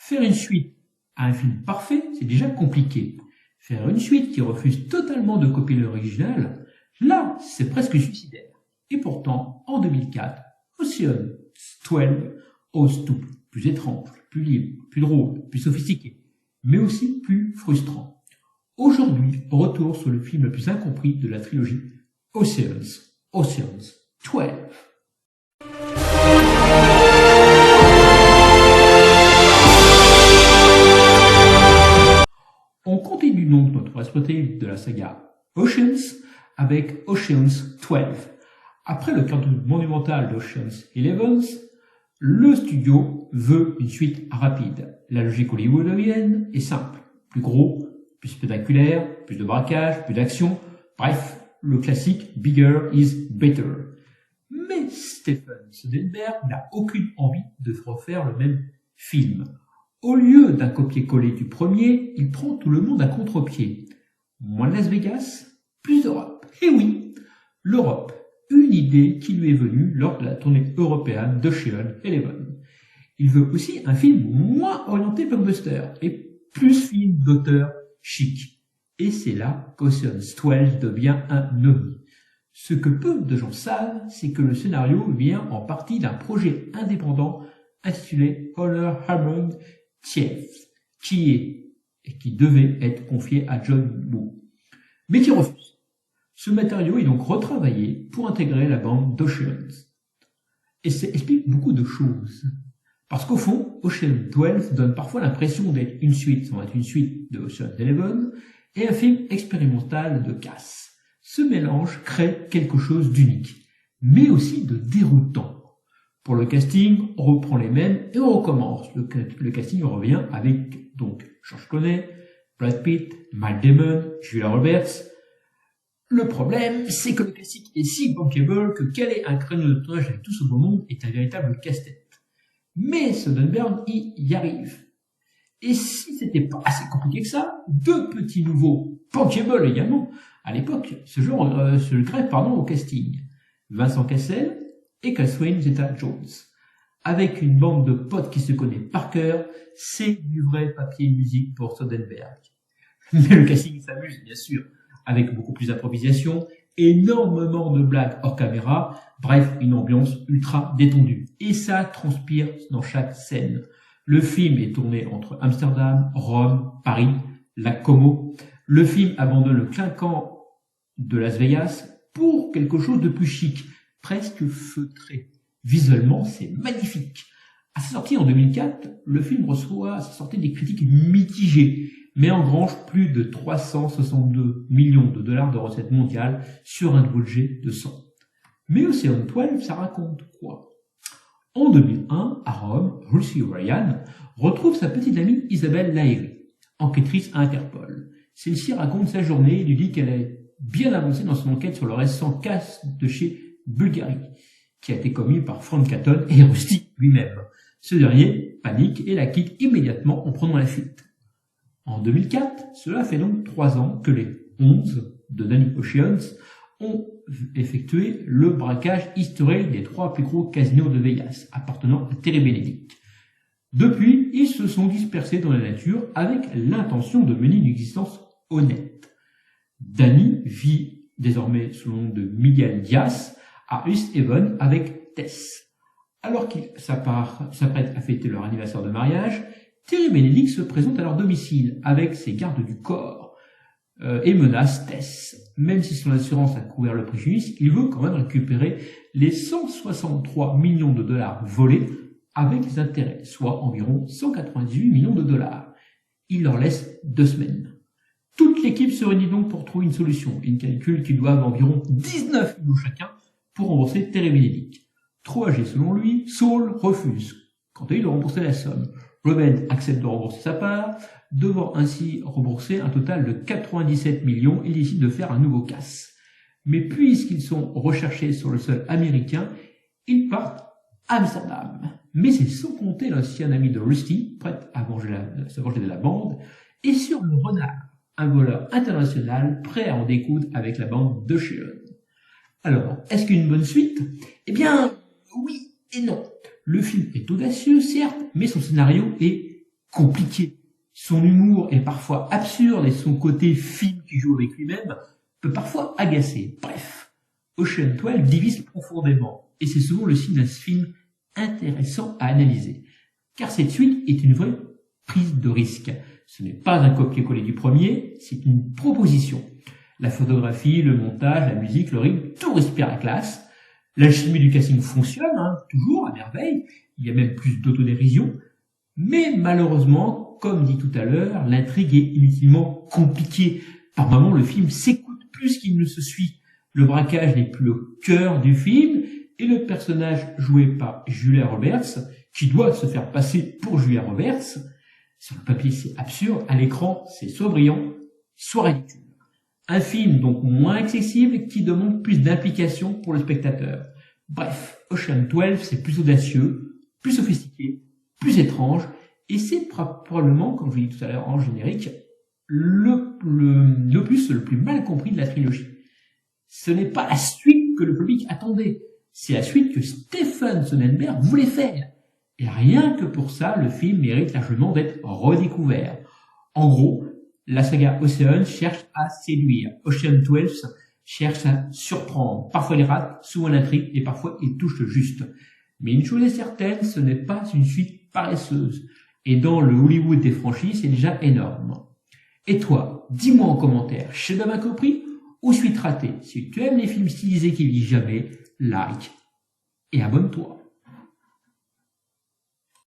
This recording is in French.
Faire une suite à un film parfait, c'est déjà compliqué. Faire une suite qui refuse totalement de copier l'original, là, c'est presque suicidaire. Et pourtant, en 2004, Ocean 12 ose tout. Plus étrange, plus libre, plus drôle, plus sophistiqué, mais aussi plus frustrant. Aujourd'hui, retour sur le film le plus incompris de la trilogie Ocean's 12. On continue donc notre responsabilité de la saga Oceans avec Ocean's 12. Après le carton monumental d'Ocean's 11, le studio veut une suite rapide. La logique hollywoodienne est simple. Plus gros, plus spectaculaire, plus de braquage, plus d'action. Bref, le classique Bigger is better. Mais Steven Soderbergh n'a aucune envie de refaire le même film. Au lieu d'un copier-coller du premier, il prend tout le monde à contre-pied. Moins de Las Vegas, plus d'Europe. Et oui, l'Europe, une idée qui lui est venue lors de la tournée européenne d'Ocean's 11. Il veut aussi un film moins orienté blockbuster et plus film d'auteur chic. Et c'est là qu'Ocean's 12 devient un ovni. Ce que peu de gens savent, c'est que le scénario vient en partie d'un projet indépendant intitulé Honor Hammond Chief, qui devait être confié à John Woo, mais qui refuse. Ce matériau est donc retravaillé pour intégrer la bande d'Oceans. Et ça explique beaucoup de choses. Parce qu'au fond, Ocean's 12 donne parfois l'impression d'être une suite, sans être une suite de Ocean's 11, et un film expérimental de casse. Ce mélange crée quelque chose d'unique, mais aussi de déroutant. Pour le casting, on reprend les mêmes et on recommence. Le casting revient avec donc George Clooney, Brad Pitt, Matt Damon, Julia Roberts. Le problème, c'est que le casting est si bankable que caler un créneau de tournage avec tout ce beau monde est un véritable casse-tête. Mais Soderbergh y arrive. Et si c'était pas assez compliqué que ça, deux petits nouveaux bankable également, à l'époque, se greffent au casting. Vincent Cassel et Catherine Zeta-Jones. Avec une bande de potes qui se connaît par cœur, c'est du vrai papier musique pour Soderbergh. Mais le casting s'amuse, bien sûr, avec beaucoup plus d'improvisation, énormément de blagues hors caméra, bref, une ambiance ultra détendue. Et ça transpire dans chaque scène. Le film est tourné entre Amsterdam, Rome, Paris, Lac Como. Le film abandonne le clinquant de Las Vegas pour quelque chose de plus chic, presque feutré. Visuellement, c'est magnifique. À sa sortie en 2004, le film reçoit à sa sortie des critiques mitigées, mais engrange plus de 362 millions de dollars de recettes mondiales sur un budget de 100. Mais Ocean's 12, ça raconte quoi? En 2001, à Rome, Rusty Ryan retrouve sa petite amie Isabelle Laéry, enquêtrice à Interpol. Celle-ci raconte sa journée et lui dit qu'elle est bien avancée dans son enquête sur le récent cas de chez Bulgarie, qui a été commis par Frank Catton et Rusty lui-même. Ce dernier panique et la quitte immédiatement en prenant la fuite. En 2004, cela fait donc 3 ans que les 11 de Danny Oceans ont effectué le braquage historique des 3 plus gros casinos de Vegas, appartenant à Terry Benedict. Depuis, ils se sont dispersés dans la nature avec l'intention de mener une existence honnête. Danny vit désormais sous le nom de Miguel Diaz à East Haven avec Tess. Alors qu'ils s'apprêtent à fêter leur anniversaire de mariage, Terry Benedict se présente à leur domicile avec ses gardes du corps et menace Tess. Même si son assurance a couvert le préjudice, il veut quand même récupérer les 163 millions de dollars volés avec les intérêts, soit environ 198 millions de dollars. Il leur laisse 2 semaines. Toute l'équipe se réunit donc pour trouver une solution. Ils calculent qu'ils doivent environ 19 millions chacun pour rembourser Terry Benedict. Trop âgé selon lui, Saul refuse, quant à lui, de rembourser la somme. Ruben accepte de rembourser sa part, devant ainsi rembourser un total de 97 millions, il décide de faire un nouveau casse. Mais puisqu'ils sont recherchés sur le sol américain, ils partent à Amsterdam. Mais c'est sans compter l'ancien ami de Rusty, prêt à se venger de la bande, et sur le renard, un voleur international prêt à en découdre avec la bande d'Ocean. Alors, est-ce qu'une bonne suite? Eh bien, oui et non. Le film est audacieux, certes, mais son scénario est compliqué. Son humour est parfois absurde et son côté film qui joue avec lui-même peut parfois agacer. Bref, Ocean 12 divise profondément et c'est souvent le signe d'un film intéressant à analyser. Car cette suite est une vraie prise de risque. Ce n'est pas un copier-coller du premier, c'est une proposition. La photographie, le montage, la musique, le rythme, tout respire la classe. L'alchimie du casting fonctionne, toujours à merveille. Il y a même plus d'autodérision. Mais malheureusement, comme dit tout à l'heure, l'intrigue est inutilement compliquée. Par moments, le film s'écoute plus qu'il ne se suit. Le braquage n'est plus au cœur du film et le personnage joué par Julia Roberts, qui doit se faire passer pour Julia Roberts, sur le papier c'est absurde, à l'écran c'est soit brillant, soit ridicule. Un film donc moins accessible qui demande plus d'implication pour le spectateur. Bref, Ocean 12 c'est plus audacieux, plus sophistiqué, plus étrange, et c'est probablement, comme je l'ai dit tout à l'heure en générique, l'opus le plus mal compris de la trilogie. Ce n'est pas la suite que le public attendait, c'est la suite que Stephen Soderbergh voulait faire. Et rien que pour ça, le film mérite largement d'être redécouvert. En gros, la saga Ocean cherche à séduire. Ocean 12 cherche à surprendre. Parfois il rate, souvent l'intrigue, et parfois il touche le juste. Mais une chose est certaine, ce n'est pas une suite paresseuse. Et dans le Hollywood des franchises, c'est déjà énorme. Et toi, dis-moi en commentaire, chef-d'œuvre incompris ou suite ratée? Si tu aimes les films stylisés qui vieillissent jamais, like et abonne-toi.